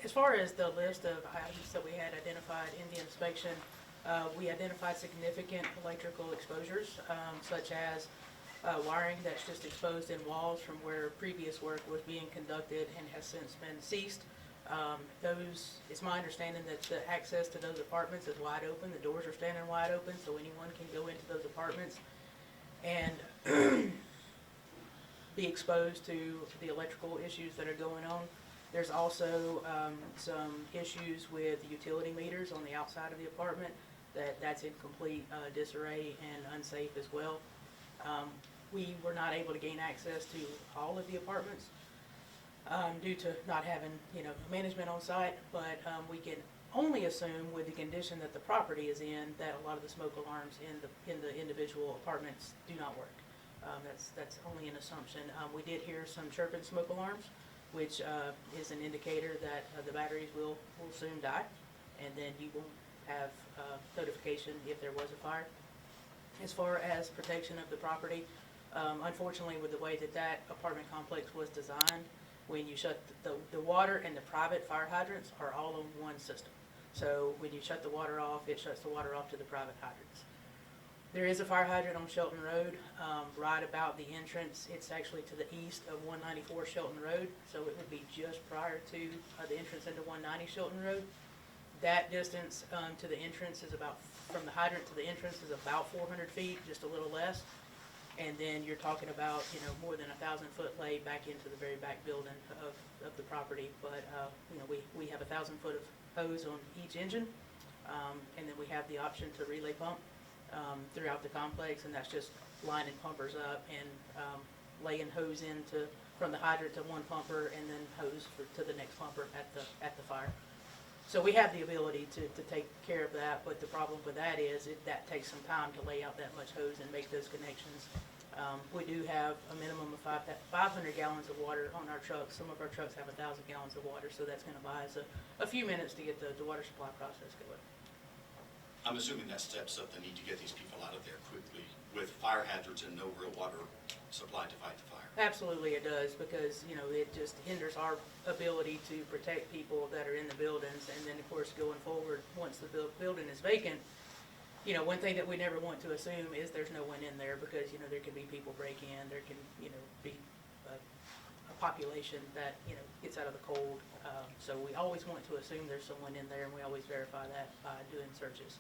As far as the list of items that we had identified in the inspection, we identified significant electrical exposures, such as wiring that's just exposed in walls from where previous work was being conducted and has since been ceased. It's my understanding that the access to those apartments is wide open. The doors are standing wide open, so anyone can go into those apartments and be exposed to the electrical issues that are going on. There's also some issues with utility meters on the outside of the apartment that's in complete disarray and unsafe as well. We were not able to gain access to all of the apartments due to not having, management on site, but we can only assume with the condition that the property is in that a lot of the smoke alarms in the individual apartments do not work. That's only an assumption. We did hear some chirping smoke alarms, which is an indicator that the batteries will soon die, and then you will have notification if there was a fire. As far as protection of the property, unfortunately, with the way that apartment complex was designed, when you shut the water and the private fire hydrants are all on one system. So when you shut the water off, it shuts the water off to the private hydrants. There is a fire hydrant on Shelton Road, right about the entrance. It's actually to the east of 194 Shelton Road, so it would be just prior to the entrance into 190 Shelton Road. That distance to the entrance is from the hydrant to the entrance is about 400 feet, just a little less. And then you're talking about, more than 1,000-foot lay back into the very back building of the property. But, we have 1,000 foot of hose on each engine, and then we have the option to relay pump throughout the complex, and that's just lining pumpers up and laying hose from the hydrant to one pumper and then hose to the next pumper at the fire. So we have the ability to take care of that, but the problem with that is that takes some time to lay out that much hose and make those connections. We do have a minimum of 500 gallons of water on our trucks. Some of our trucks have 1,000 gallons of water, so that's going to buy us a few minutes to get the water supply process going. I'm assuming that steps up the need to get these people out of there quickly with fire hazards and no real water supply to fight the fire. Absolutely it does, because, it just hinders our ability to protect people that are in the buildings. And then, of course, going forward, once the building is vacant, one thing that we never want to assume is there's no one in there, because, there can be people break in, there can, be a population that, gets out of the cold. So we always want to assume there's someone in there, and we always verify that by doing searches.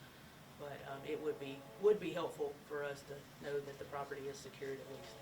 But it would be helpful for us to know that the property is secured at least.